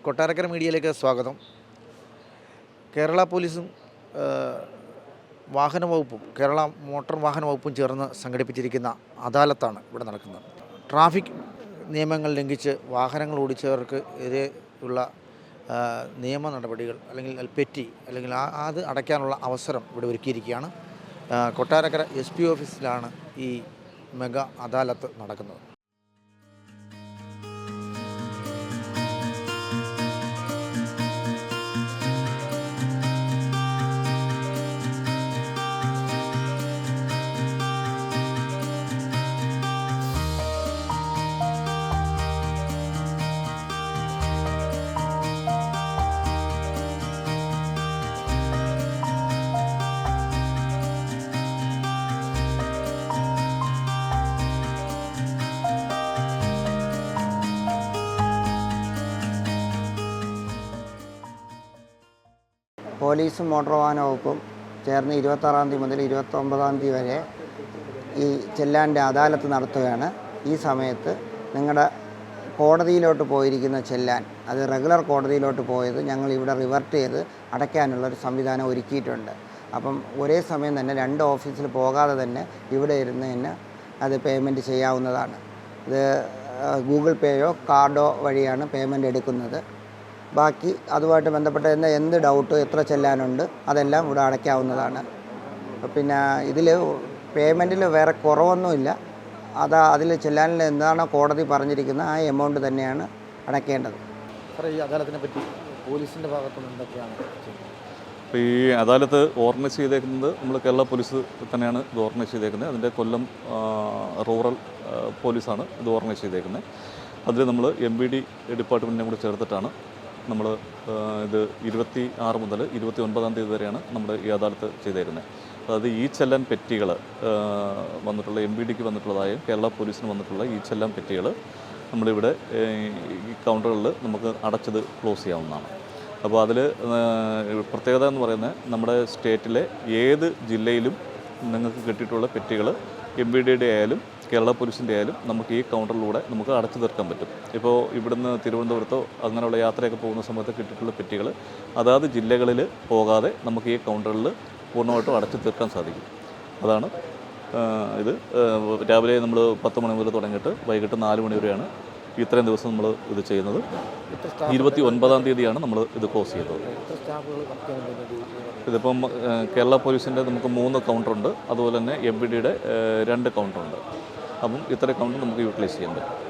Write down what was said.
കൊട്ടാരക്കര മീഡിയയിലേക്ക് സ്വാഗതം. കേരള പോലീസും വാഹന വകുപ്പും കേരള മോട്ടോർ വാഹന വകുപ്പും ചേർന്ന് സംഘടിപ്പിച്ചിരിക്കുന്ന അദാലത്താണ് ഇവിടെ നടക്കുന്നത്. ട്രാഫിക് നിയമങ്ങൾ ലംഘിച്ച് വാഹനങ്ങൾ ഓടിച്ചവർക്ക് എതിരെ ഉള്ള നിയമ നടപടികൾ അല്ലെങ്കിൽ പെറ്റി അല്ലെങ്കിൽ അത് അടയ്ക്കാനുള്ള അവസരം ഇവിടെ ഒരുക്കിയിരിക്കുകയാണ്. കൊട്ടാരക്കര SP ഓഫീസിലാണ് ഈ മെഗാ അദാലത്ത് നടക്കുന്നത്. പോലീസും മോട്ടോർ വാഹന വകുപ്പും ചേർന്ന് 26-ാം തീയതി മുതൽ 29-ാം തീയതി വരെ ഈ ചെല്ലാൻ്റെ അദാലത്ത് നടത്തുകയാണ്. ഈ സമയത്ത് നിങ്ങളുടെ കോടതിയിലോട്ട് പോയിരിക്കുന്ന ചെല്ലാൻ, അത് റെഗുലർ കോടതിയിലോട്ട് പോയത് ഞങ്ങൾ ഇവിടെ റിവർട്ട് ചെയ്ത് അടയ്ക്കാനുള്ളൊരു സംവിധാനം ഒരുക്കിയിട്ടുണ്ട്. അപ്പം ഒരേ സമയം തന്നെ 2 ഓഫീസിൽ പോകാതെ തന്നെ ഇവിടെ ഇരുന്ന് തന്നെ അത് പേയ്മെൻറ്റ് ചെയ്യാവുന്നതാണ്. ഇത് ഗൂഗിൾ പേയോ കാർഡോ വഴിയാണ് പേയ്മെൻറ്റ് എടുക്കുന്നത്. ബാക്കി അതുമായിട്ട് ബന്ധപ്പെട്ട എന്ത് ഡൗട്ട് എത്ര ചെല്ലാനുണ്ട് അതെല്ലാം ഇവിടെ അടയ്ക്കാവുന്നതാണ്. പിന്നെ ഇതിൽ പേയ്മെൻറ്റിൽ വേറെ കുറവൊന്നുമില്ല. അതിൽ ചെല്ലാനിൽ എന്താണോ കോടതി പറഞ്ഞിരിക്കുന്നത് ആ എമൗണ്ട് തന്നെയാണ് അടയ്ക്കേണ്ടത്. ഈ അദാലത്തിനെ പറ്റി പോലീസിൻ്റെ ഭാഗത്തുനിന്ന് എന്തൊക്കെയാണ്? അപ്പോൾ ഈ അദാലത്ത് ഓർഗനൈസ് ചെയ്തേക്കുന്നത് നമ്മൾ കേരള പോലീസ് തന്നെയാണ് ഇത് ഓർഗനൈസ് ചെയ്തേക്കുന്നത്. അതിൻ്റെ കൊല്ലം റൂറൽ പോലീസാണ് ഇത് ഓർഗനൈസ് ചെയ്തേക്കുന്നത്. അതിൽ നമ്മൾ MVD ഡിപ്പാർട്ട്മെൻറ്റിനെ കൂടി ചേർത്തിട്ടാണ് നമ്മൾ ഇത് 26 മുതൽ 29-ാം തീയതി വരെയാണ് നമ്മൾ ഈ അദാലത്ത് ചെയ്തേക്കുന്നത്. അതായത് ഈ ചെല്ലാൻ പെറ്റികൾ വന്നിട്ടുള്ള MVDക്ക് വന്നിട്ടുള്ളതായും കേരള പോലീസിന് വന്നിട്ടുള്ള ഈ ചെല്ലാൻ പെറ്റികൾ നമ്മളിവിടെ ഈ കൗണ്ടറുകളിൽ നമുക്ക് അടച്ചത് ക്ലോസ് ചെയ്യാവുന്നതാണ്. അപ്പോൾ അതിൽ പ്രത്യേകത എന്ന് പറയുന്നത് നമ്മുടെ സ്റ്റേറ്റിലെ ഏത് ജില്ലയിലും നിങ്ങൾക്ക് കിട്ടിയിട്ടുള്ള പെറ്റികൾ MVDയുടെ ആയാലും കേരള പോലീസിൻ്റെ ആയാലും നമുക്ക് ഈ കൗണ്ടറിലൂടെ നമുക്ക് അടച്ചു തീർക്കാൻ പറ്റും. ഇപ്പോൾ ഇവിടുന്ന് തിരുവനന്തപുരത്തോ അങ്ങനെയുള്ള യാത്രയൊക്കെ പോകുന്ന സമയത്ത് കിട്ടിയിട്ടുള്ള പെറ്റികൾ അതാത് ജില്ലകളിൽ പോകാതെ നമുക്ക് ഈ കൗണ്ടറിൽ പൂർണ്ണമായിട്ടും അടച്ചു തീർക്കാൻ സാധിക്കും. അതാണ് ഇത്. രാവിലെ നമ്മൾ 10 മണി മുതൽ തുടങ്ങിയിട്ട് വൈകിട്ട് 4 മണി വരെയാണ് ഇത്രയും ദിവസം നമ്മൾ ഇത് ചെയ്യുന്നത്. 29-ാം തീയതിയാണ് നമ്മൾ ഇത് ക്ലോസ് ചെയ്തത്. ഇതിപ്പം കേരള പോലീസിൻ്റെ നമുക്ക് 3 കൗണ്ടറുണ്ട്, അതുപോലെ തന്നെ MVDയുടെ 2 കൗണ്ടറുണ്ട്. അപ്പം ഇത്ര കൗണ്ടർ നമുക്ക് യൂട്ടിലൈസ് ചെയ്യാൻ പറ്റും.